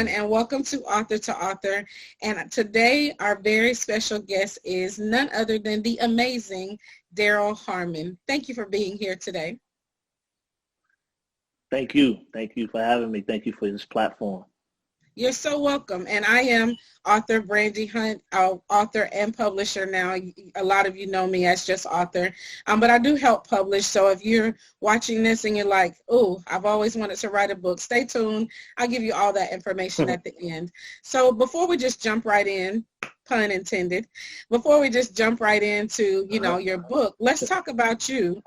everyone, and welcome to Author. And today, our very special guest is none other than the amazing Darryl Harmon. Thank you for being here today. Thank you. Thank you for having me. Thank you for this platform. You're so welcome. And I am author Brandy Hunt, author and publisher now. A lot of you know me as just author, but I do help publish. So if you're watching this and you're like, oh, I've always wanted to write a book, stay tuned. I'll give you all that information at the end. So before we just jump right in, pun intended, before we just jump right into, your book, let's talk about you.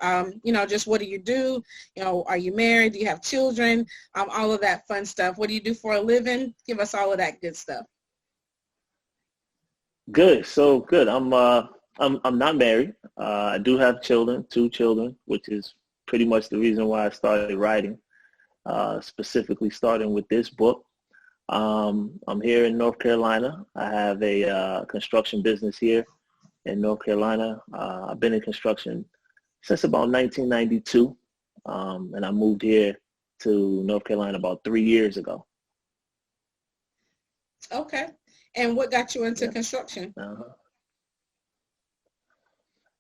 Just what do you do? Are you married? Do you have children? All of that fun stuff. What do you do for a living? Give us all of that good stuff. Good. So good. I'm not married. I do have children, 2 children, which is pretty much the reason why I started writing, specifically starting with this book. I'm here in North Carolina. I have a construction business here in North Carolina. I've been in construction since about 1992, and I moved here to North Carolina about 3 years ago. Okay. And what got you into construction?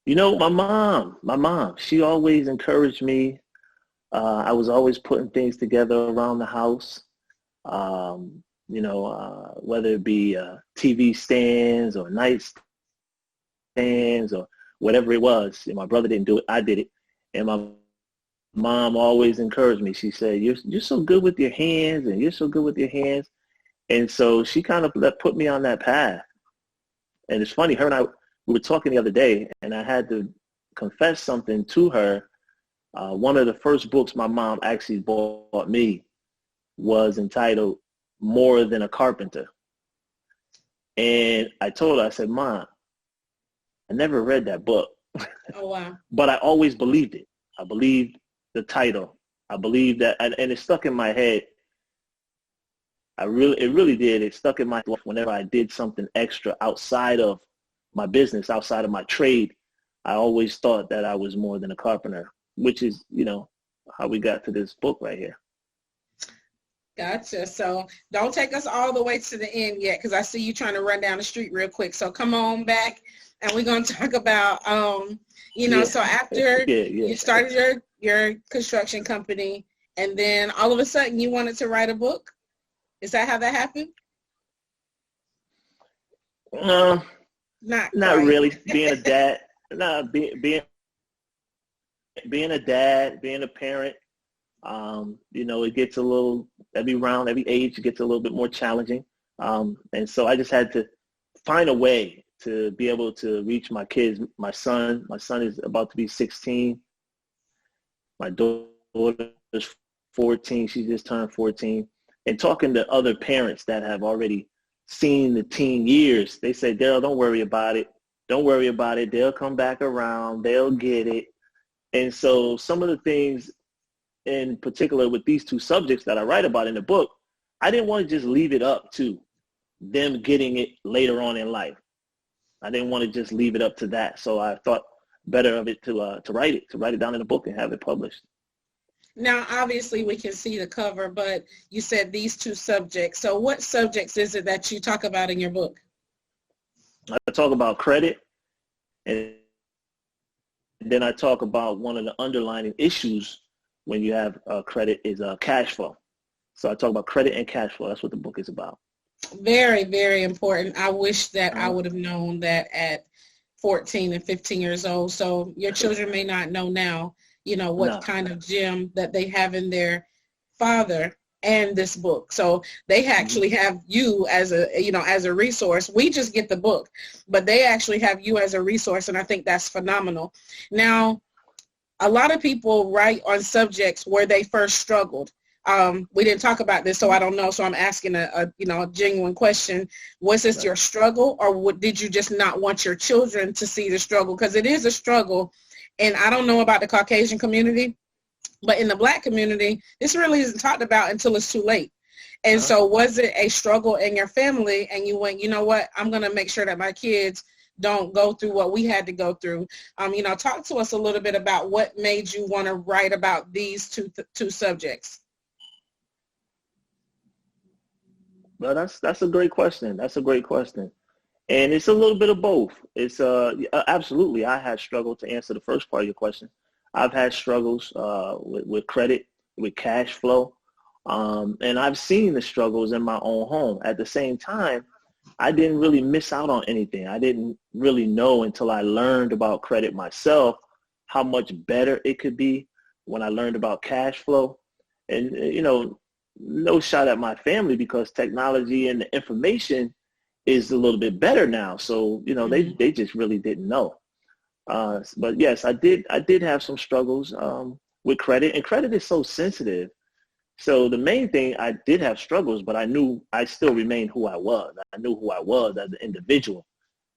My mom, she always encouraged me. I was always putting things together around the house. Whether it be TV stands or nightstands or whatever it was. And my brother didn't do it, I did it. And my mom always encouraged me. She said, you're so good with your hands, and you're so good with your hands. And so she kind of put me on that path. And it's funny, her and I, we were talking the other day, and I had to confess something to her. One of the first books my mom actually bought me was entitled More Than a Carpenter. And I told her, I said, Mom, I never read that book. Oh, wow. But I always believed it. I believed the title. I believed that, and it stuck in my head. It really did. It stuck in my head whenever I did something extra outside of my business, outside of my trade. I always thought that I was more than a carpenter, which is, how we got to this book right here. Gotcha. So don't take us all the way to the end yet, because I see you trying to run down the street real quick. So come on back, and we're going to talk about, so after you started your construction company, and then all of a sudden you wanted to write a book. Is that how that happened? No, not really. Being a dad, being a dad, being a parent. It gets a little, every age, it gets a little bit more challenging. And so I just had to find a way to be able to reach my kids. My son is about to be 16. My daughter is 14. She just turned 14. And talking to other parents that have already seen the teen years, they say, Darryl, don't worry about it. Don't worry about it. They'll come back around. They'll get it. And so some of the things, in particular with these 2 subjects that I write about in the book, I didn't want to just leave it up to them getting it later on in life. I didn't want to just leave it up to that. So I thought better of it to write it down in a book and have it published. Now, obviously, we can see the cover, but you said these 2 subjects. So what subjects is it that you talk about in your book? I talk about credit, and then I talk about one of the underlying issues when you have credit is cash flow. So I talk about credit and cash flow. That's what the book is about. Very, very important. I wish that I would have known that at 14 and 15 years old. So your children may not know now, what kind of gem that they have in their father and this book. So they actually have you as a resource. We just get the book, but they actually have you as a resource, and I think that's phenomenal. Now, a lot of people write on subjects where they first struggled. We didn't talk about this, so I don't know. So I'm asking a genuine question. Was this your struggle, or did you just not want your children to see the struggle? Because it is a struggle, and I don't know about the Caucasian community, but in the Black community, this really isn't talked about until it's too late. And so was it a struggle in your family, and you went, you know what, I'm going to make sure that my kids don't go through what we had to go through. Talk to us a little bit about what made you want to write about these two subjects. Well, that's a great question. That's a great question. And it's a little bit of both. It's absolutely. I had struggled to answer the first part of your question. I've had struggles with credit, with cash flow, and I've seen the struggles in my own home. At the same time, I didn't really miss out on anything. I didn't really know until I learned about credit myself how much better it could be when I learned about cash flow. And, no shot at my family because technology and the information is a little bit better now. So, they just really didn't know. But yes, I did have some struggles with credit, and credit is so sensitive. So the main thing, I did have struggles, but I knew I still remained who I was. I knew who I was as an individual.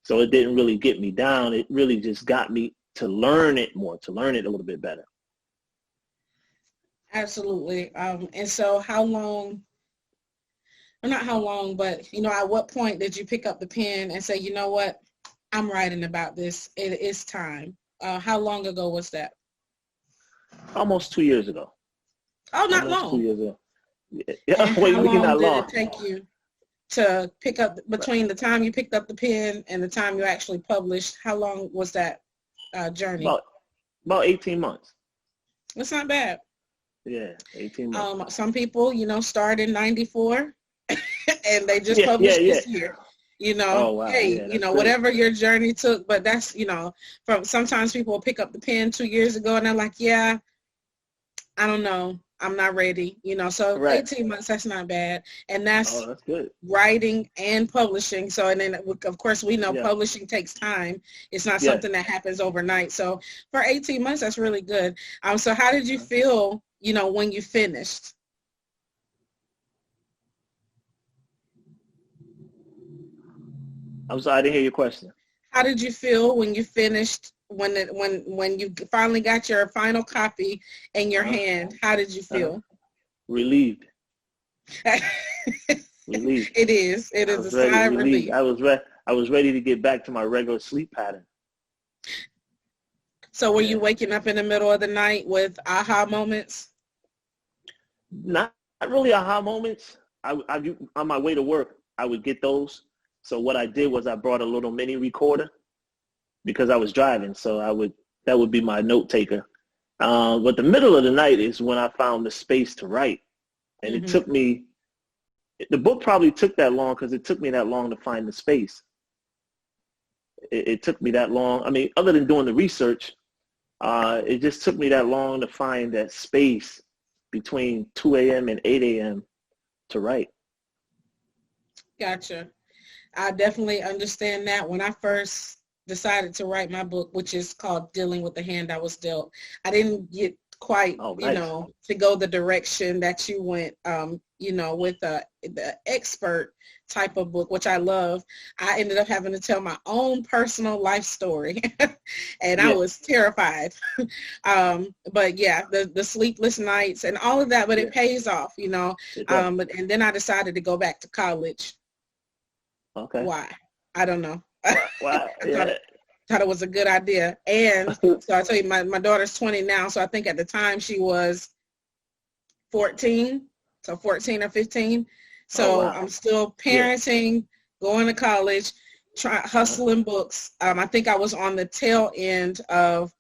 So it didn't really get me down. It really just got me to learn it more, to learn it a little bit better. Absolutely. And so how long, or not how long, but, at what point did you pick up the pen and say, you know what, I'm writing about this. It is time. How long ago was that? Almost 2 years ago. Oh, not Almost long. 2 years ago. Yeah. Wait, how long did it take you to pick up, between the time you picked up the pen and the time you actually published? How long was that journey? About 18 months. That's not bad. Yeah, 18 months. Some people, start in 94 and they just published this year. Oh, wow. Hey, whatever your journey took, but that's, from sometimes people will pick up the pen 2 years ago and they're like, yeah, I don't know, I'm not ready, so right. 18 months, that's not bad. And that's good. Writing and publishing. So, and then of course we know publishing takes time. It's not something that happens overnight. So for 18 months, that's really good. So how did you feel, when you finished? I'm sorry, I didn't hear your question. How did you feel when you finished, when you finally got your final copy in your hand? How did you feel? Relieved. Relieved. It is a sigh of relief. I was ready to get back to my regular sleep pattern. So were you waking up in the middle of the night with aha moments? Not really aha moments. I on my way to work, I would get those. So what I did was I brought a little mini recorder because I was driving. So that would be my note taker. But the middle of the night is when I found the space to write. And it took me, the book probably took that long because it took me that long to find the space. It took me that long. I mean, other than doing the research, it just took me that long to find that space between 2 a.m. and 8 a.m. to write. Gotcha. I definitely understand that. When I first decided to write my book, which is called Dealing with the Hand I Was Dealt, I didn't get quite, to go the direction that you went, with the expert type of book, which I love. I ended up having to tell my own personal life story and I was terrified. But yeah, the sleepless nights and all of that, but it pays off, and then I decided to go back to college. Okay. Why? I don't know. Wow. Thought it was a good idea. And so I tell you, my daughter's 20 now, so I think at the time she was 14, so 14 or 15. So I'm still parenting, going to college, hustling books. I think I was on the tail end of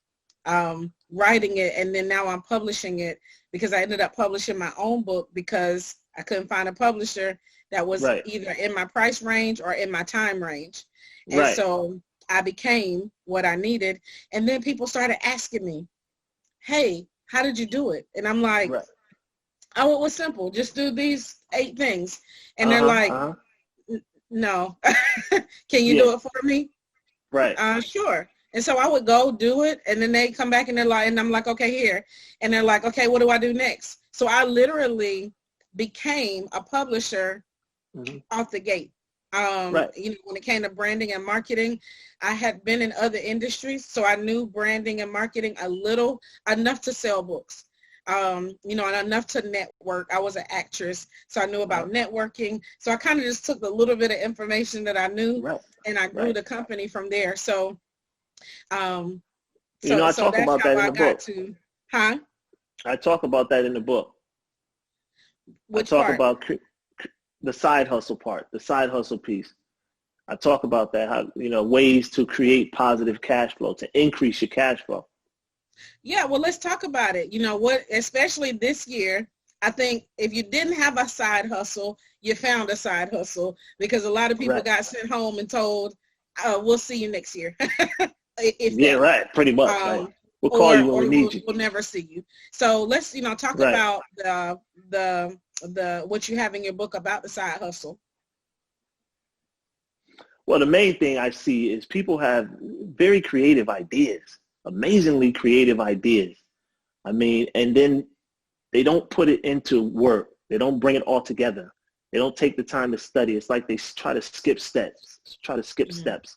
writing it, and then now I'm publishing it because I ended up publishing my own book because I couldn't find a publisher that was either in my price range or in my time range. And so I became what I needed. And then people started asking me, hey, how did you do it? And I'm like, oh, it was simple. Just do these 8 things. And they're like, no. Can you do it for me? Right. Sure. And so I would go do it. And then they come back and they're like, and I'm like, okay, here. And they're like, okay, what do I do next? So I literally became a publisher off the gate. When it came to branding and marketing, I had been in other industries, so I knew branding and marketing enough to sell books, and enough to network. I was an actress, so I knew about networking. So I kind of just took a little bit of information that I knew, and I grew the company from there. So, I talk about that in the book. I talk about that in the book. Which I talk part? about the side hustle part, the side hustle piece. I talk about that, how, ways to create positive cash flow, to increase your cash flow. Yeah, well, let's talk about it. Especially this year, I think if you didn't have a side hustle, you found a side hustle, because a lot of people got sent home and told, we'll see you next year. Right. Pretty much. Right. We'll call you when we need you. We'll never see you. So let's, talk about the what you have in your book about the side hustle. Well, the main thing I see is people have very creative ideas, amazingly creative ideas. I mean, and then they don't put it into work. They don't bring it all together. They don't take the time to study. It's like they try to skip steps, steps.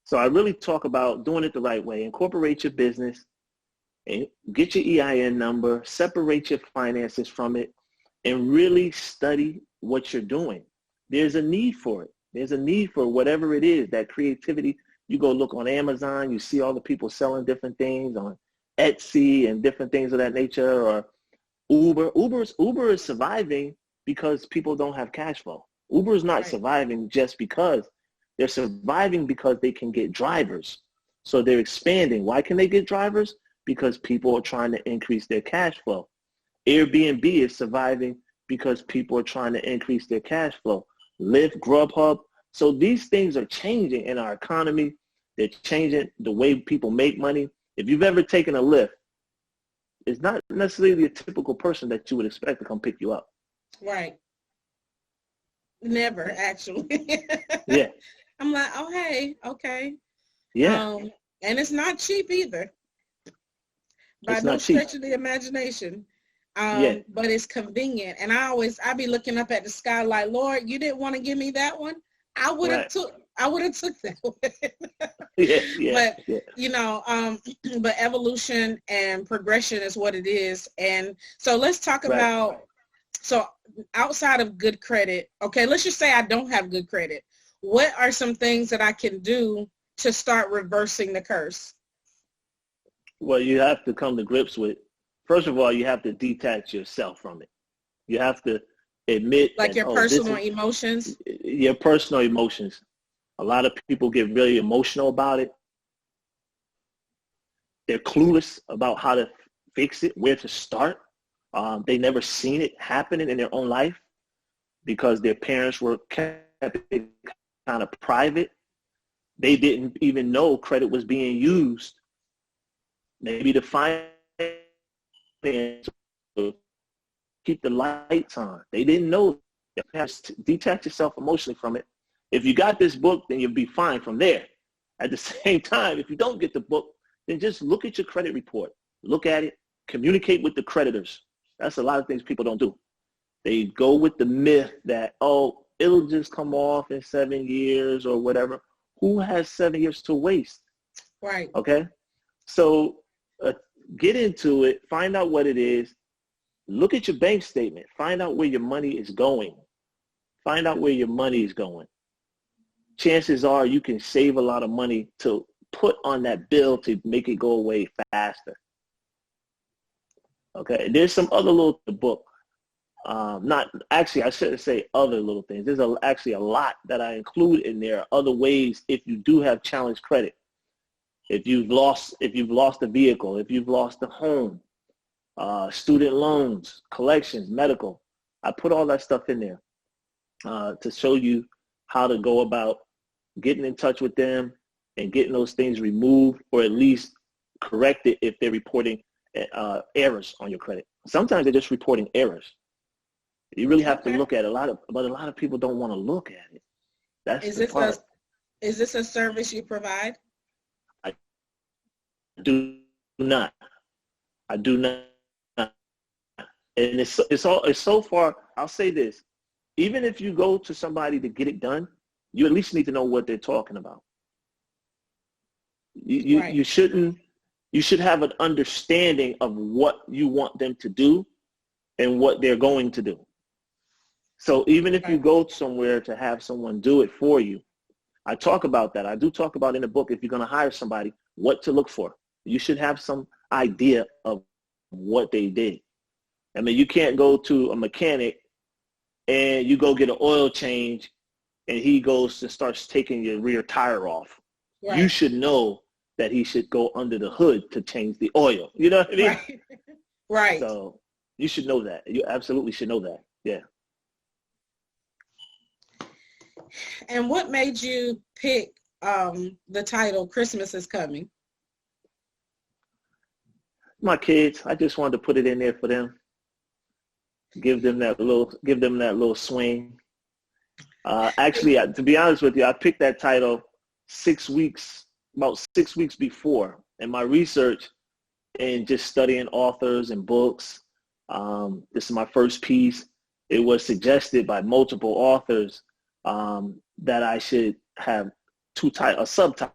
So I really talk about doing it the right way. Incorporate your business, and get your EIN number, separate your finances from it, and really study what you're doing. There's a need for it. There's a need for whatever it is, that creativity. You go look on Amazon, you see all the people selling different things on Etsy and different things of that nature, or Uber. Uber is surviving because people don't have cash flow. Uber is not surviving just because. They're surviving because they can get drivers. So they're expanding. Why can they get drivers? Because people are trying to increase their cash flow. Airbnb is surviving because people are trying to increase their cash flow. Lyft, Grubhub. So these things are changing in our economy. They're changing the way people make money. If you've ever taken a Lyft, it's not necessarily a typical person that you would expect to come pick you up. Right. Never, actually. Yeah. I'm like, oh, hey, okay. Yeah. And it's not cheap either. By no stretch of the imagination. But it's convenient. And I be looking up at the sky like, Lord, you didn't want to give me that one? I would have took that one. But evolution and progression is what it is. And so let's talk about, so outside of good credit, okay, let's just say I don't have good credit. What are some things that I can do to start reversing the curse? Well, you have to come to grips with, first of all, you have to detach yourself from it. You have to admit, like, your personal emotions. Your personal emotions. A lot of people get really emotional about it. They're clueless about how to fix it, where to start. They never seen it happening in their own life because their parents were kept it kind of private. They didn't even know credit was being used. Maybe to finance, to keep the lights on. They didn't know. You have to detach yourself emotionally from it. If you got this book, then you'll be fine from there. At the same time, if you don't get the book, then just look at your credit report. Look at it. Communicate with the creditors. That's a lot of things people don't do. They go with the myth that, oh, it'll just come off in 7 years or whatever. Who has 7 years to waste? Right. Okay? So get into it. Find out what it is. Look at your bank statement. Find out where your money is going. Find out where your money is going. Chances are you can save a lot of money to put on that bill to make it go away faster. Okay, there's some other little book. Not actually, I shouldn't say other little things. There's actually a lot that I include in there. Other ways if you do have challenged credit. If you've lost a vehicle, if you've lost a home, student loans, collections, medical. I put all that stuff in there to show you how to go about getting in touch with them and getting those things removed, or at least corrected if they're reporting errors on your credit. Sometimes they're just reporting errors. You really have to look at it. But a lot of people don't want to look at it. That's the part. Is this a service you provide? I do not. And it's so far. I'll say this: even if you go to somebody to get it done, you at least need to know what they're talking about. You should have an understanding of what you want them to do and what they're going to do. So even if you go somewhere to have someone do it for you, I talk about that. I do talk about in the book, if you're going to hire somebody, what to look for. You should have some idea of what they did. I mean, you can't go to a mechanic and you go get an oil change, and he goes and starts taking your rear tire off. Right. You should know that he should go under the hood to change the oil. You know what I mean? Right. Right. So you should know that. You absolutely should know that. Yeah. And what made you pick the title "Christmas is Coming"? My kids. I just wanted to put it in there for them. Give them that little swing. Actually, to be honest with you, I picked that title about 6 weeks before, and my research and just studying authors and books. This is my first piece. It was suggested by multiple authors that I should have a subtitle.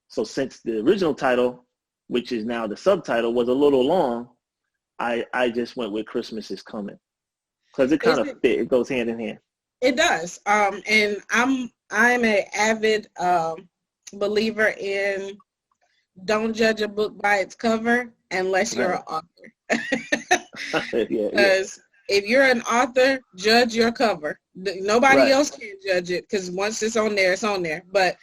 So since the original title, which is now the subtitle, was a little long, I just went with "Christmas is Coming" because it kind of fit. It goes hand in hand. It does. And I'm an avid believer in don't judge a book by its cover unless you're an author. Because if you're an author, judge your cover. Nobody else can judge it because once it's on there, it's on there. But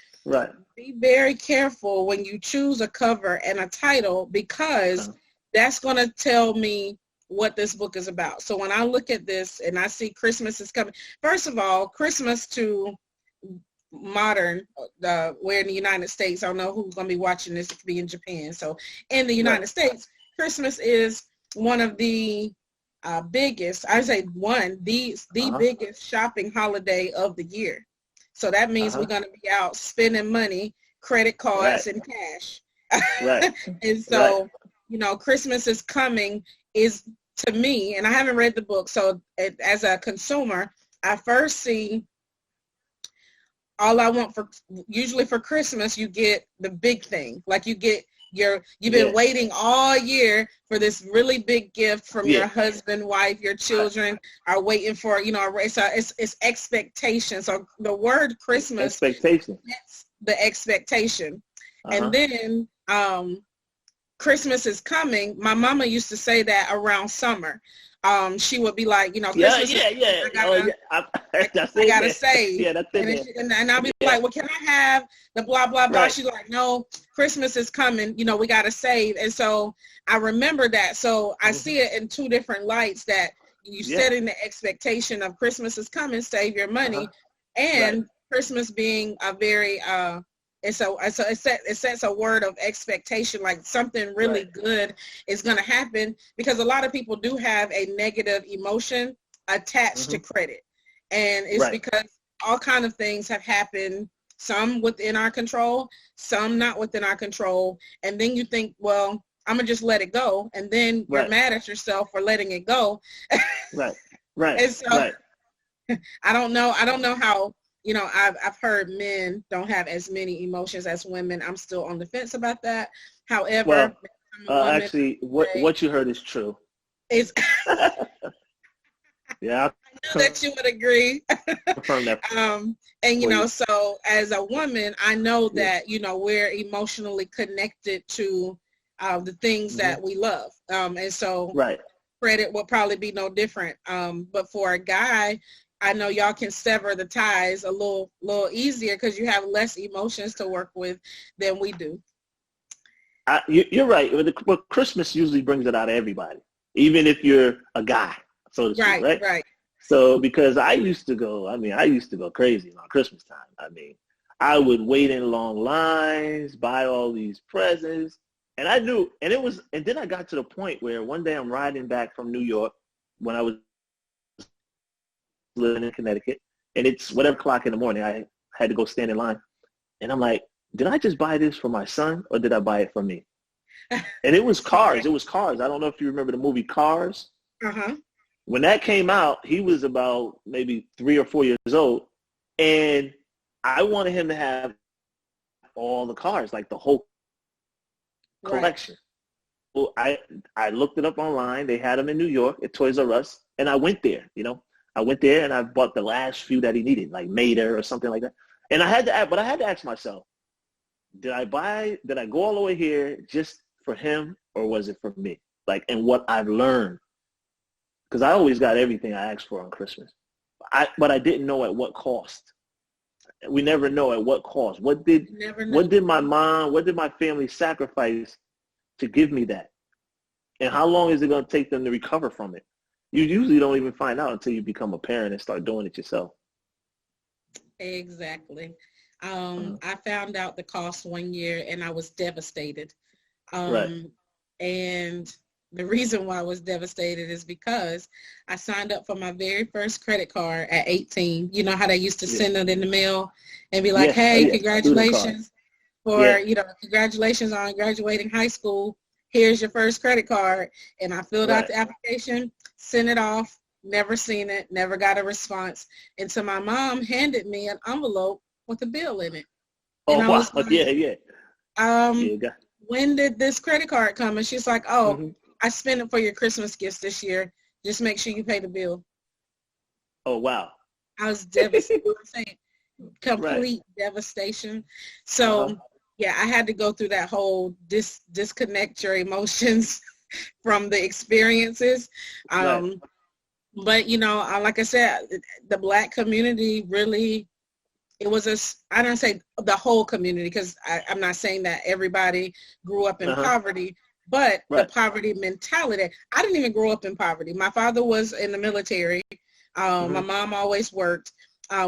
be very careful when you choose a cover and a title because that's going to tell me what this book is about. So when I look at this and I see Christmas is coming, first of all, Christmas to modern, we're in the United States. I don't know who's going to be watching this. It could be in Japan. So in the United States, Christmas is one of the biggest, I say the biggest shopping holiday of the year. So that means we're going to be out spending money, credit cards, and cash. And so, you know, Christmas is coming is, to me, and I haven't read the book, so as a consumer, I first see all I want usually for Christmas, you get the big thing. Like you've been waiting all year for this really big gift from your husband, wife, your children are waiting for, you know, it's expectation. So the word Christmas, expectation, the expectation. And then Christmas is coming. My mama used to say that around summer. She would be like, you know, Christmas I gotta save. Yeah, that's and I'll be like, well, can I have the blah, blah, blah? She's like, no, Christmas is coming. You know, we gotta save. And so I remember that. So I see it in two different lights that you setting the expectation of Christmas is coming, save your money, and Christmas being a very it sets a word of expectation, like something really good is going to happen, because a lot of people do have a negative emotion attached to credit. And it's because all kind of things have happened, some within our control, some not within our control. And then you think, well, I'm going to just let it go. And then you're mad at yourself for letting it go. And so I don't know how, you know, I've heard men don't have as many emotions as women. I'm still on the fence about that. However, actually, what you heard is true. It's yeah, I know that you would agree. Confirm that. And you know, so as a woman, I know that, you know, we're emotionally connected to the things that we love. And so credit will probably be no different. But for a guy, I know y'all can sever the ties a little easier because you have less emotions to work with than we do. You're right. But Christmas usually brings it out of everybody, even if you're a guy, so to speak, right? So because I used to go crazy on Christmas time. I mean, I would wait in long lines, buy all these presents, and I knew, and then I got to the point where one day I'm riding back from New York when I was living in Connecticut, and it's whatever o'clock in the morning. I had to go stand in line, and I'm like, did I just buy this for my son, or did I buy it for me? And it was Cars. It was Cars. I don't know if you remember the movie Cars. When that came out, he was about maybe 3 or 4 years old, and I wanted him to have all the cars, like the whole collection. Well, I looked it up online. They had them in New York at Toys R Us, and I went there, you know. I went there and I bought the last few that he needed, like Mater or something like that. And I had to ask myself, did I go all the way here just for him, or was it for me? Like, and what I've learned because I always got everything I asked for on Christmas. But I didn't know at what cost. We never know at what cost. What did my mom, what did my family sacrifice to give me that? And how long is it going to take them to recover from it? You usually don't even find out until you become a parent and start doing it yourself. Exactly. I found out the cost one year and I was devastated. Right. And the reason why I was devastated is because I signed up for my very first credit card at 18. You know how they used to send it in the mail and be like, hey, congratulations congratulations on graduating high school. Here's your first credit card. And I filled out the application, sent it off, never seen it, never got a response until my mom handed me an envelope with a bill in it. And I was like, when did this credit card come? And she's like, I spent it for your Christmas gifts this year. Just make sure you pay the bill. Oh, wow. I was devastated. I'm saying complete devastation. So, I had to go through that whole disconnect your emotions from the experiences. But, like I said, the Black community really, I don't say the whole community because I'm not saying that everybody grew up in poverty, but the poverty mentality. I didn't even grow up in poverty. My father was in the military. My mom always worked.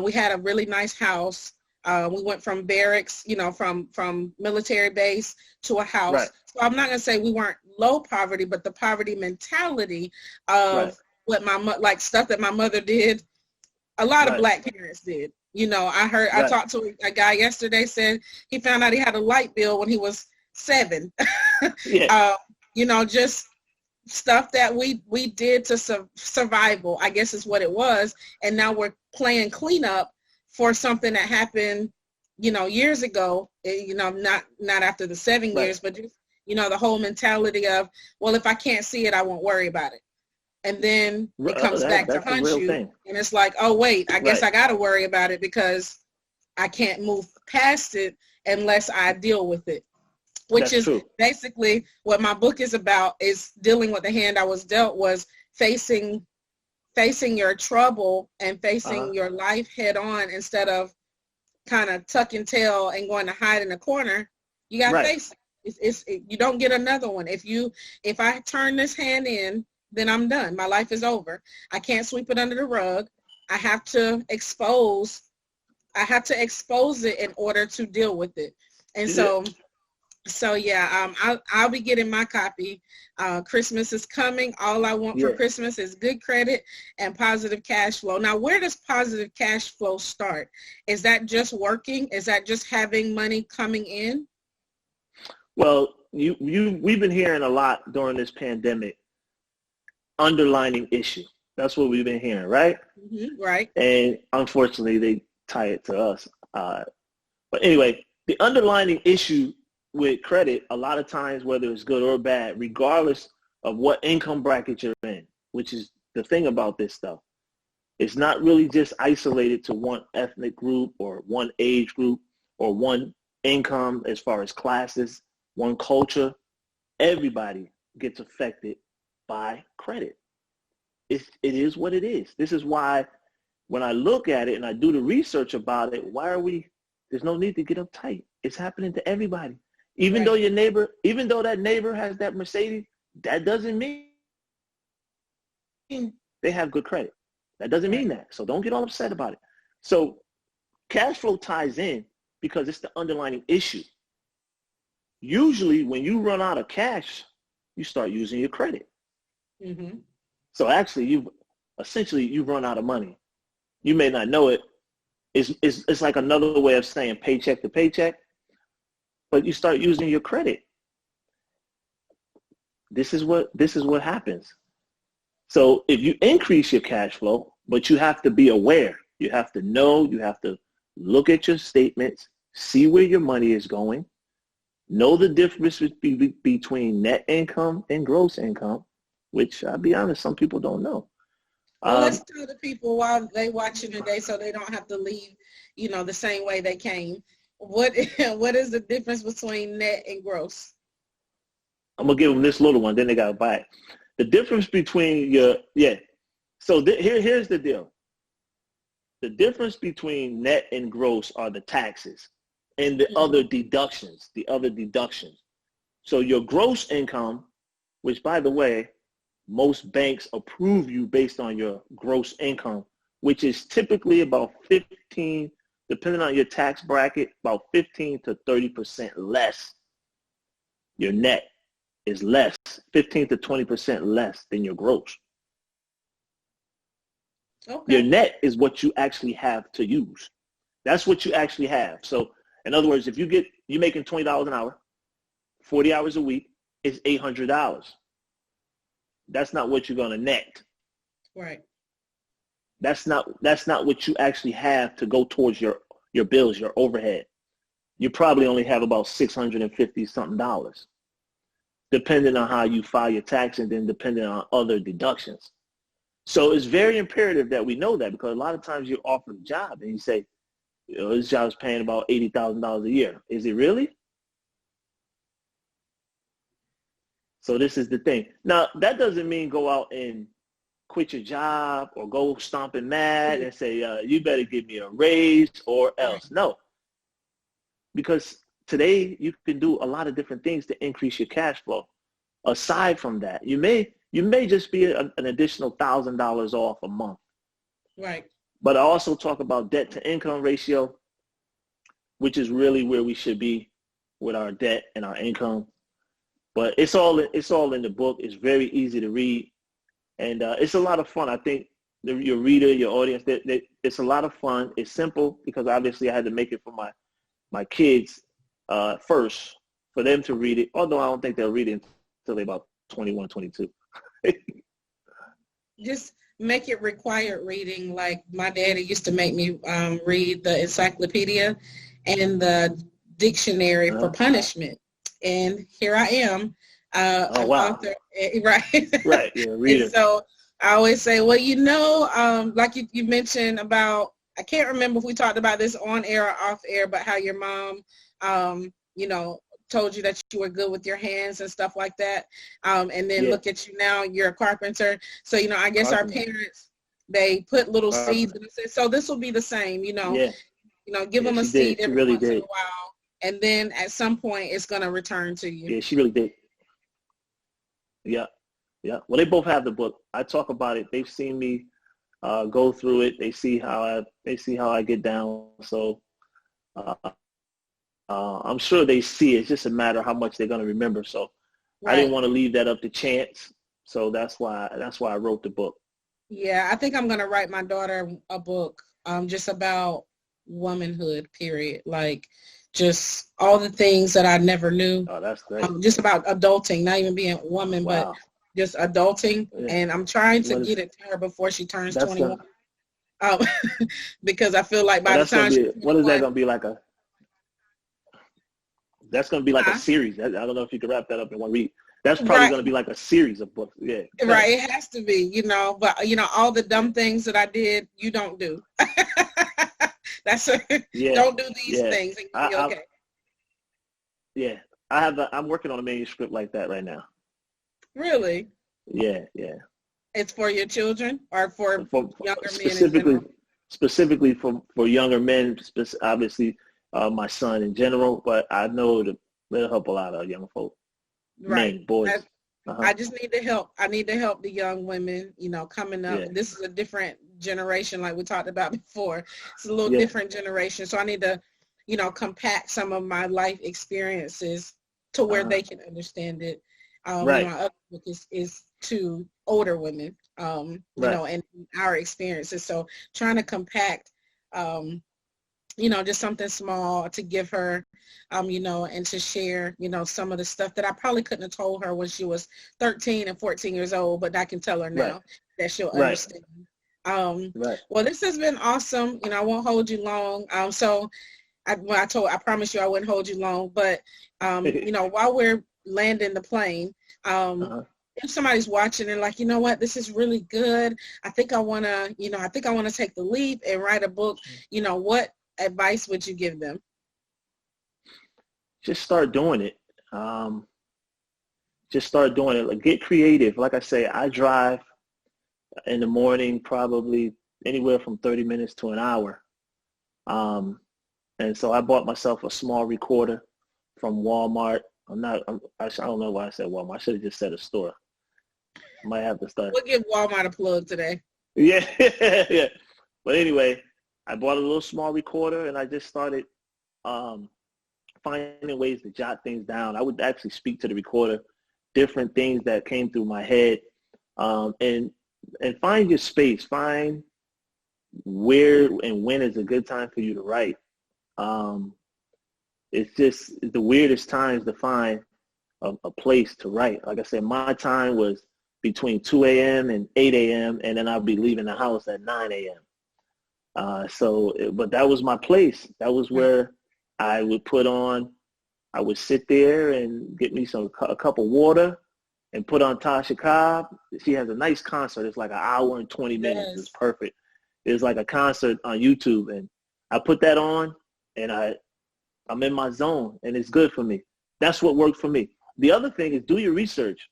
We had a really nice house. We went from barracks, from military base to a house. So I'm not going to say we weren't low poverty, but the poverty mentality of what like stuff that my mother did, a lot of Black parents did. I talked to a guy yesterday, said he found out he had a light bill when he was 7. Just stuff that we did to survival, I guess is what it was. And now we're playing cleanup for something that happened, years ago, not after the 7 years, but just, the whole mentality of, well, if I can't see it, I won't worry about it. And then it comes back to haunt you. And it's like, oh, wait, I guess I got to worry about it because I can't move past it unless I deal with it, which is basically what my book is about, is dealing with the hand I was dealt, was facing your trouble and facing your life head on instead of kind of tucking tail and going to hide in a corner. You got to face it. You don't get another one. If I turn this hand in, then I'm done. My life is over. I can't sweep it under the rug. I have to expose it in order to deal with it. And I'll be getting my copy. Christmas is coming. All I want for Christmas is good credit and positive cash flow. Now, where does positive cash flow start? Is that just working? Is that just having money coming in? Well, we've been hearing a lot during this pandemic, underlining issue. That's what we've been hearing, right? Right. And unfortunately, they tie it to us. But anyway, the underlining issue with credit, a lot of times, whether it's good or bad, regardless of what income bracket you're in, which is the thing about this stuff, it's not really just isolated to one ethnic group or one age group or one income as far as classes, one culture. Everybody gets affected by credit. It is what it is. This is why when I look at it and I do the research about it, there's no need to get uptight. It's happening to everybody. Even though that neighbor has that Mercedes, that doesn't mean they have good credit. That doesn't mean that. So don't get all upset about it. So cash flow ties in because it's the underlying issue. Usually when you run out of cash, you start using your credit. So actually you've run out of money. You may not know it. It's like another way of saying paycheck to paycheck, but you start using your credit. This is what happens. So if you increase your cash flow, but you have to be aware, you have to know, you have to look at your statements, see where your money is going, know the difference between net income and gross income, which I'll be honest, some people don't know. Well, let's tell the people while they watching today so they don't have to leave, the same way they came. What is the difference between net and gross? I'm going to give them this little one, then they got to buy it. The difference between here's the deal. The difference between net and gross are the taxes and the other deductions, So your gross income, which by the way, most banks approve you based on your gross income, which is typically about 15, depending on your tax bracket, about 15 to 30% less. Your net is less, 15 to 20% less than your gross. Okay. Your net is what you actually have to use. That's what you actually have. So in other words, if you're making $20 an hour, 40 hours a week, it's $800. That's not what you're going to net. Right. That's not what you actually have to go towards your bills, your overhead. You probably only have about $650 something, depending on how you file your tax and then depending on other deductions. So it's very imperative that we know that, because a lot of times you're offered a job and you say, this job is paying about $80,000 a year. Is it really? So this is the thing. Now, that doesn't mean go out and quit your job or go stomping mad and say, you better give me a raise or else. No. Because today you can do a lot of different things to increase your cash flow. Aside from that, you may just be an additional $1,000 off a month. Right. But I also talk about debt to income ratio, which is really where we should be with our debt and our income. But it's all in the book. It's very easy to read, and it's a lot of fun. I think your reader, your audience, it's a lot of fun. It's simple because obviously I had to make it for my kids first for them to read it. Although I don't think they'll read it until they're about 21, 22. Just make it required reading. Like my daddy used to make me read the encyclopedia and the dictionary for punishment. And here I am, an author, right? Right, yeah, read it. So I always say, well, like you mentioned about, I can't remember if we talked about this on air or off air, but how your mom, told you that you were good with your hands and stuff like that. And then look at you now, you're a carpenter. So, I guess our parents, they put little seeds in it. So this will be the same, give them a seed every once in a while. And then at some point, it's going to return to you. Yeah, she really did. Yeah. Yeah. Well, they both have the book. I talk about it. They've seen me go through it. They see how I get down. So I'm sure they see it. It's just a matter of how much they're going to remember. So right. I didn't want to leave that up to chance. So that's why I wrote the book. Yeah, I think I'm going to write my daughter a book just about womanhood, period. Like just all the things that I never knew. Oh, that's great. Just about adulting, not even being a woman, but just adulting. Yeah. And I'm trying to get it to her before she turns 21. Because I feel like by the time what is that going to be like a? That's going to be like a series. I don't know if you could wrap that up in one read. That's probably going to be like a series of books. Yeah. Right. It has to be, but all the dumb things that I did, you don't do. Don't do these things and you'll be okay. Yeah. I'm working on a manuscript like that right now. Really? Yeah. It's for your children or for younger men? Specifically for younger men, obviously my son in general, but I know it'll help a lot of young folk. Right. Men, boys. I just need to help. I need to help the young women, coming up. Yeah. This is a different generation like we talked about before. It's a little different generation. So I need to, compact some of my life experiences to where they can understand it. My other book is to older women, and our experiences. So trying to compact, just something small to give her, and to share, some of the stuff that I probably couldn't have told her when she was 13 and 14 years old, but I can tell her now that she'll understand. Well, this has been awesome. I won't hold you long. So I promise you I wouldn't hold you long, but, while we're landing the plane, if somebody's watching and like, what, this is really good. I think I want to take the leap and write a book. What advice would you give them? Just start doing it. just start doing it. Like, get creative. Like I say, I drive in the morning probably anywhere from 30 minutes to an hour. And so I bought myself a small recorder from Walmart. I don't know why I said Walmart. I should have just said a store. I might have to start. We'll give Walmart a plug today. Yeah, yeah. But anyway, I bought a little small recorder, and I just started finding ways to jot things down. I would actually speak to the recorder, different things that came through my head, and find your space. Find where and when is a good time for you to write. It's just the weirdest times to find a place to write. Like I said, my time was between 2 a.m. and 8 a.m. and then I'll be leaving the house at 9 a.m. But that was my place. That was where I would sit there and get me a cup of water and put on Tasha Cobb. She has a nice concert. It's like an hour and 20 minutes. Yes. It's perfect. It's like a concert on YouTube. And I put that on and I'm in my zone and it's good for me. That's what worked for me. The other thing is do your research.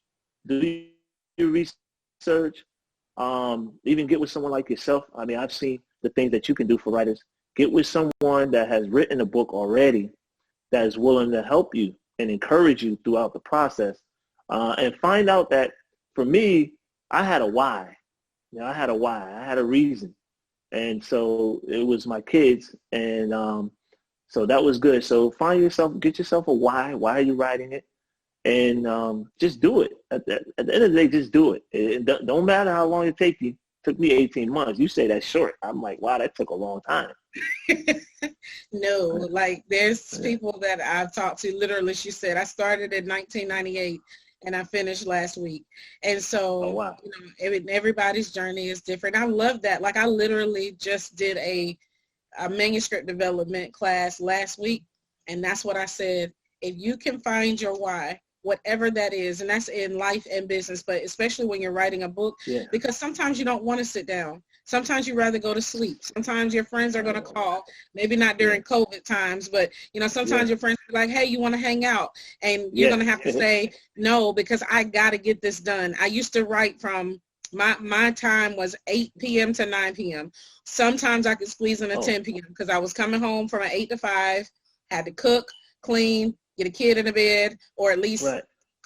Do your research. Even get with someone like yourself. I mean, I've seen the things that you can do for writers. Get with someone that has written a book already that is willing to help you and encourage you throughout the process. And find out that for me, I had a why. I had a why. I had a reason. And so it was my kids. And so that was good. So get yourself a why. Why are you writing it? And just do it. At the end of the day, just do it. It don't matter how long it takes you. It took me 18 months. You say that's short. I'm like, wow, that took a long time. No, like there's people that I've talked to, literally, she said, I started in 1998 and I finished last week. And so, wow. Everybody's journey is different. I love that. Like I literally just did a manuscript development class last week. And that's what I said. If you can find your why, whatever that is, and that's in life and business, but especially when you're writing a book, because sometimes you don't want to sit down. Sometimes you'd rather go to sleep. Sometimes your friends are going to call, maybe not during COVID times, but, sometimes your friends are like, hey, you want to hang out? And you're going to have to say, no, because I got to get this done. I used to write from, my time was 8 p.m. to 9 p.m. Sometimes I could squeeze in a 10 p.m. because I was coming home from an 8 to 5, had to cook, clean, get a kid in the bed, or at least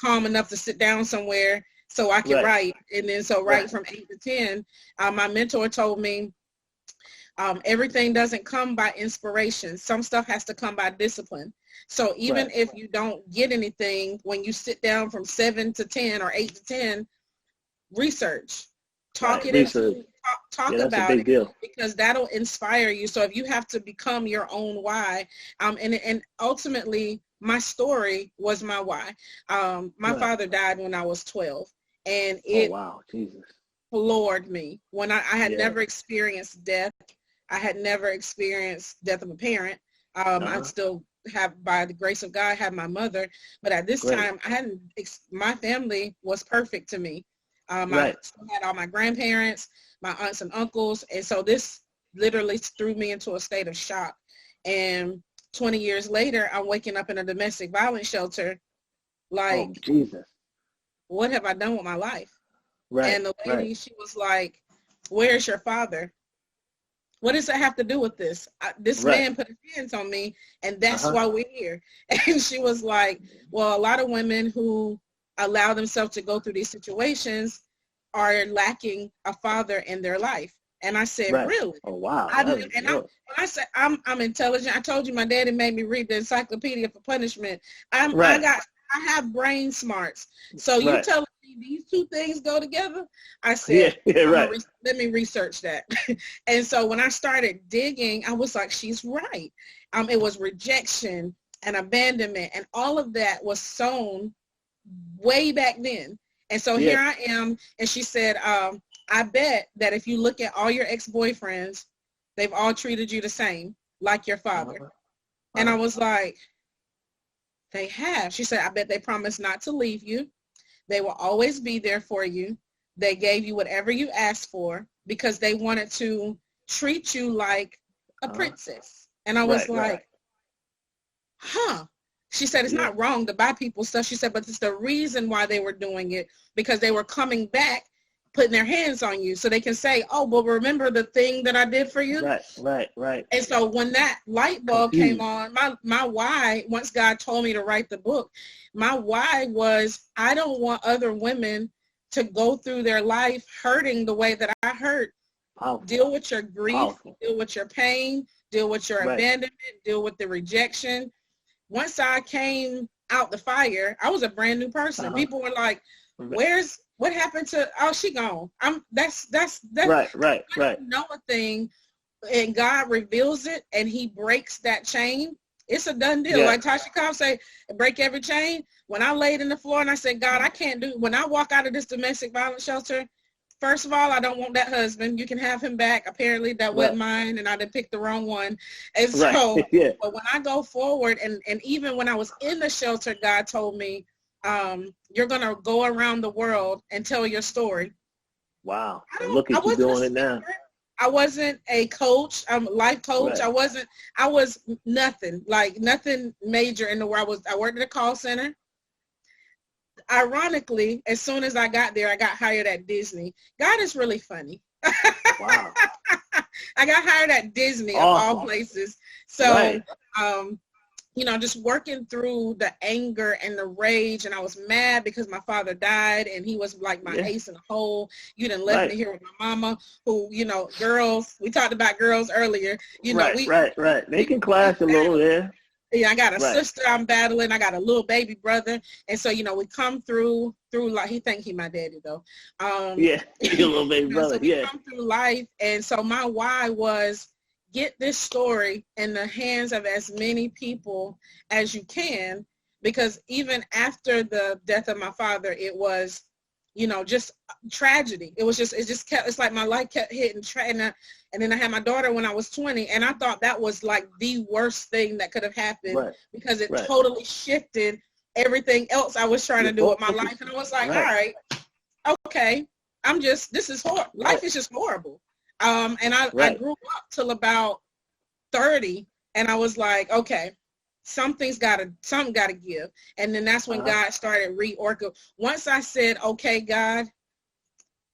calm enough to sit down somewhere so I could write. And then write from 8 to 10. My mentor told me everything doesn't come by inspiration. Some stuff has to come by discipline. So even if you don't get anything, when you sit down from 7 to 10 or 8 to 10, research. Talk about it deal. Because that'll inspire you. So if you have to become your own why, and ultimately my story was my why. My father died when I was 12, and it floored me. When I had never experienced death. I had never experienced death of a parent. I still have, by the grace of God, have my mother, but at this time I hadn't. My family was perfect to me. I had all my grandparents, my aunts and uncles, and so this literally threw me into a state of shock. And 20 years later, I'm waking up in a domestic violence shelter, like, Jesus, what have I done with my life? And the lady, she was like, where's your father? What does that have to do with this? This man put his hands on me, and that's why we're here. And she was like, well, a lot of women who allow themselves to go through these situations are lacking a father in their life. And I said, really? Oh, wow. I said, I'm intelligent. I told you my daddy made me read the Encyclopedia for Punishment. I have brain smarts. So you telling me these two things go together? I said, let me research that. And so when I started digging, I was like, she's right. It was rejection and abandonment, and all of that was sown way back then. And so here I am, and she said, I bet that if you look at all your ex-boyfriends, they've all treated you the same, like your father. And I was like, they have. She said, I bet they promised not to leave you. They will always be there for you. They gave you whatever you asked for because they wanted to treat you like a princess. And I was like, huh. She said it's not wrong to buy people stuff. She said, but it's the reason why they were doing it, because they were coming back, putting their hands on you so they can say, oh, well, remember the thing that I did for you? Right. And so when that light bulb came on, my why, once God told me to write the book, my why was I don't want other women to go through their life hurting the way that I hurt. Powerful. Deal with your grief, Powerful. Deal with your pain, deal with your abandonment, deal with the rejection. Once I came out the fire, I was a brand new person. People were like, what happened to, oh, she gone. That's right. I don't know a thing, and God reveals it and he breaks that chain. It's a done deal. Like Tasha Cobb say, break every chain. When I laid in the floor and I said, God, I can't do, when I walk out of this domestic violence shelter, first of all, I don't want that husband. You can have him back. Apparently that wasn't mine, and I did pick the wrong one. And so, but when I go forward, and even when I was in the shelter, God told me, you're going to go around the world and tell your story. Wow. Look at you doing it now. I wasn't a coach. I'm a life coach. Right. I was nothing, like nothing major in the world. I worked at a call center. Ironically, as soon as I got there, I got hired at Disney. God is really funny. Wow. I got hired at Disney of all places. So, you know, just working through the anger and the rage, and I was mad because my father died, and he was like my ace in the hole. You done left me here with my mama, who, you know, girls, we talked about girls earlier. You know, They can clash a little, Yeah, I got a sister I'm battling. I got a little baby brother. And so, you know, we come through like, he think he my daddy though. Your little baby brother. So we come through life. And so my why was get this story in the hands of as many people as you can, because even after the death of my father, it was, you know, just tragedy. It's like my life kept hitting, and then I had my daughter when I was 20, and I thought that was like the worst thing that could have happened because it totally shifted everything else I was trying to do with my life. And I was like, all right, okay, this is horrible. Life is just horrible. And I grew up till about 30, and I was like, okay, something gotta give. And then that's when God started reorganizing. Once I said, okay, God,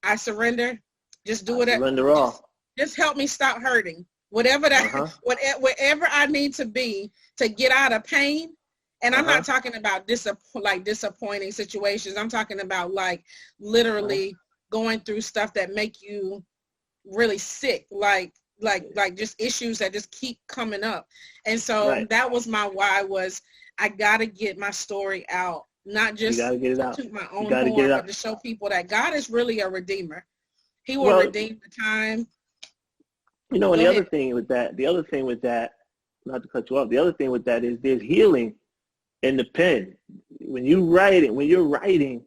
I surrender. Just do it. Surrender all. Just help me stop hurting. Whatever whatever I need to be to get out of pain. And I'm not talking about disappointing situations. I'm talking about like literally going through stuff that make you really sick, like just issues that just keep coming up. And so that was my why, was I gotta get my story out, not just to my own horn, but to show people that God is really a redeemer. He will redeem the time. You know, and the other thing with that, not to cut you off, the other thing with that is there's healing in the pen. When you're writing,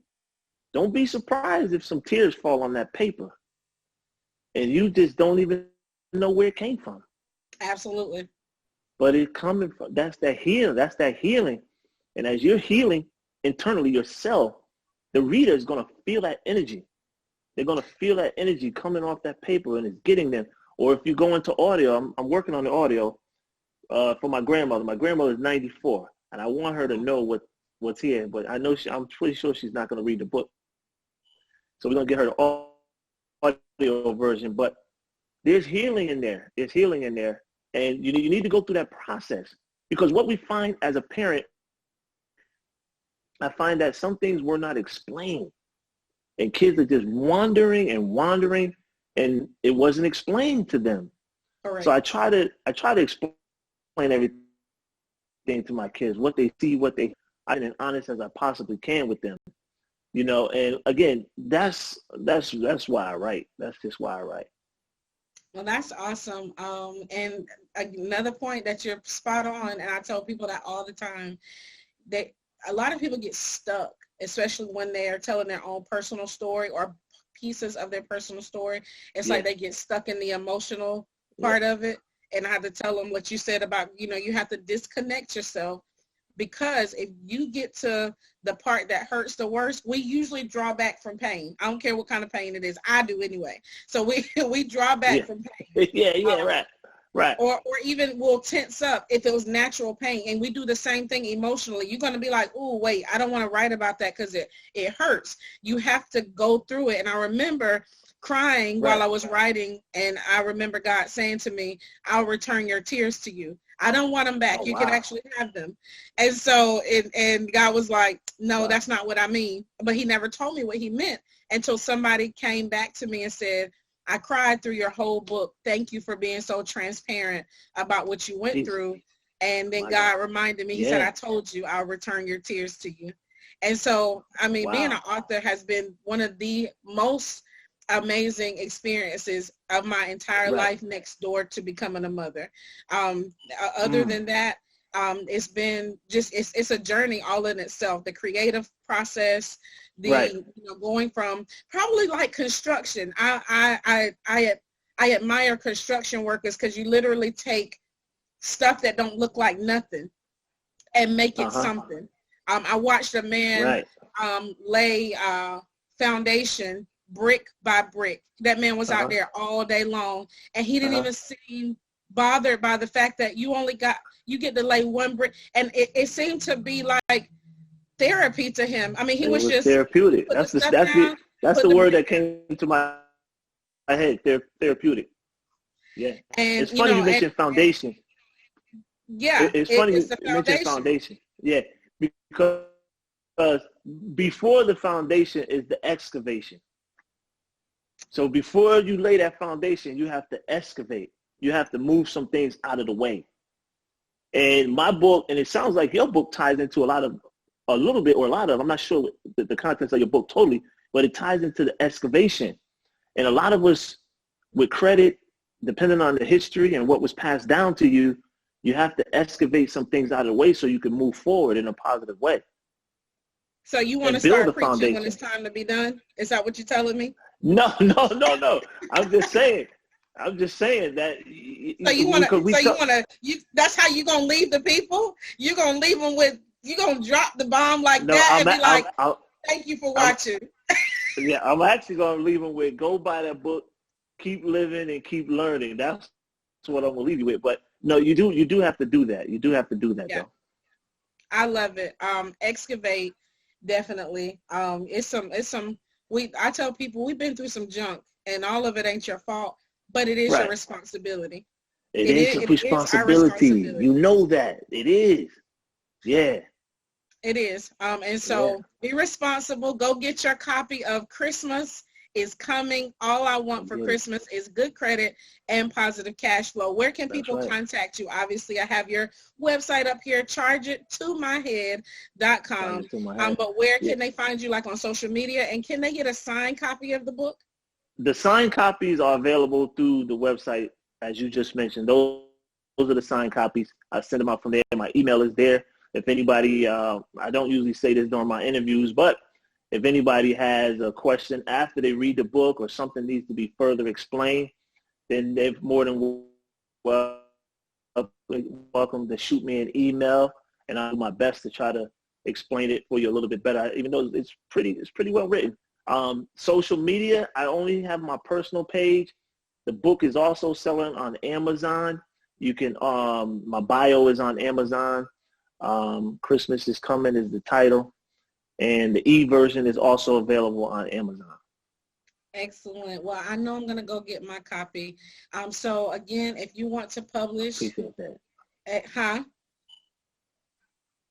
don't be surprised if some tears fall on that paper and you just don't even know where it came from. Absolutely. But it's coming from, that's that healing. And as you're healing internally yourself, the reader is going to feel that energy. They're going to feel that energy coming off that paper, and it's getting them. Or if you go into audio, I'm working on the audio for my grandmother. My grandmother's 94, and I want her to know what's here. But I know I'm pretty sure she's not going to read the book. So we're going to get her the audio version. But there's healing in there. And you need to go through that process. Because what we find as a parent, I find that some things were not explained. And kids are just wandering, and it wasn't explained to them. Right. So I try to explain everything to my kids, what they see, I'm as honest as I possibly can with them. You know, and again, that's why I write. That's just why I write. Well, that's awesome. And another point that you're spot on, and I tell people that all the time, that a lot of people get stuck, especially when they are telling their own personal story or pieces of their personal story. It's like they get stuck in the emotional part of it. And I have to tell them what you said about, you know, you have to disconnect yourself, because if you get to the part that hurts the worst, we usually draw back from pain. I don't care what kind of pain it is. I do anyway. So we draw back from pain. Right. Right. Or even will tense up if it was natural pain. And we do the same thing emotionally. You're going to be like, oh, wait, I don't want to write about that because it hurts. You have to go through it. And I remember crying while I was writing, and I remember God saying to me, I'll return your tears to you. I don't want them back. You can actually have them. And so, and God was like, no, that's not what I mean. But he never told me what he meant until somebody came back to me and said, I cried through your whole book. Thank you for being so transparent about what you went through. And then God reminded me, he said, I told you I'll return your tears to you. And so, I mean, being an author has been one of the most amazing experiences of my entire life, next door to becoming a mother. Other than that, it's been just, it's a journey all in itself. The creative process, you know, going from probably like construction. I admire construction workers because you literally take stuff that don't look like nothing and make it something. I watched a man lay foundation brick by brick. That man was out there all day long, and he didn't even seem bothered by the fact that you get to lay one brick, and it seemed to be like therapy to him. I mean, he was just therapeutic. That's the word that came to my head. Therapeutic. Yeah. And it's funny you mentioned foundation. Yeah. It's funny you mentioned foundation. Yeah, because before the foundation is the excavation. So before you lay that foundation, you have to excavate. You have to move some things out of the way. And my book, and it sounds like your book ties into a little bit, I'm not sure the contents of your book totally, but it ties into the excavation. And a lot of us with credit, depending on the history and what was passed down to you, you have to excavate some things out of the way so you can move forward in a positive way. So you want to start preaching when it's time to be done? Is that what you're telling me? No. I'm just saying that. That's how you're going to leave the people? You're going to leave them with, you're going to drop the bomb that and be like, thank you for watching. I'm actually going to leave them with, go buy that book, keep living and keep learning. That's what I'm going to leave you with. But no, you do have to do that. You do have to do that, though. I love it. Excavate, definitely. I tell people we've been through some junk, and all of it ain't your fault, but it is your responsibility. It is your responsibility. You know that. It is. Yeah. It is. And so be responsible. Go get your copy of Christmas is Coming. All I Want for Christmas is good credit and positive cash flow. Where can people contact you? Obviously, I have your website up here, chargeittomyhead.com. But where can they find you, like on social media? And can they get a signed copy of the book? The signed copies are available through the website, as you just mentioned. Those are the signed copies. I send them out from there. My email is there. If anybody, I don't usually say this during my interviews, but if anybody has a question after they read the book or something needs to be further explained, then they're more than welcome to shoot me an email, and I'll do my best to try to explain it for you a little bit better, even though it's pretty well written. Social media, I only have my personal page. The book is also selling on Amazon. You can, my bio is on Amazon. Christmas is Coming is the title. And the e-version is also available on Amazon. Excellent. Well, I know I'm going to go get my copy. So again, if you want to publish. Appreciate that.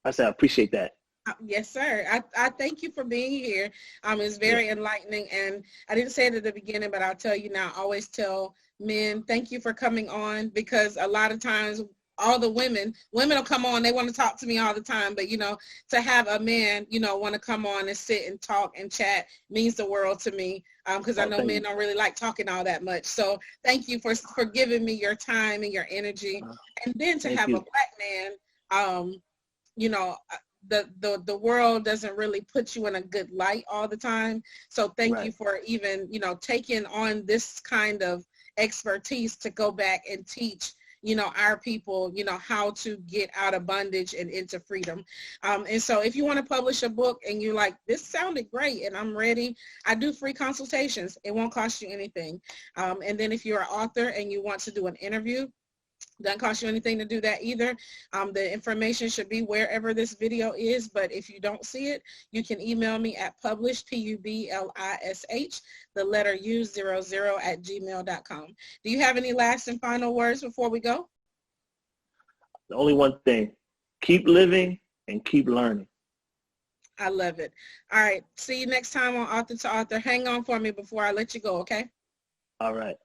I said I appreciate that. Yes, sir. I thank you for being here. It's very enlightening. And I didn't say it at the beginning, but I'll tell you now, I always tell men, thank you for coming on, because a lot of times all the women will come on, they want to talk to me all the time, but to have a man want to come on and sit and talk and chat means the world to me, because I know men don't really like talking all that much. So thank you for giving me your time and your energy. And then to have a Black man, the world doesn't really put you in a good light all the time. So thank you for even taking on this kind of expertise to go back and teach our people, how to get out of bondage and into freedom. And so if you want to publish a book and you're like, this sounded great and I'm ready, I do free consultations. It won't cost you anything. And then if you're an author and you want to do an interview, Doesn't cost you anything to do that either. The information should be wherever this video is, but if you don't see it, you can email me at publish, PUBLISH, the letter U00 at gmail.com. Do you have any last and final words before we go? Only one thing. Keep living and keep learning. I love it. All right. See you next time on Author to Author. Hang on for me before I let you go, okay? All right.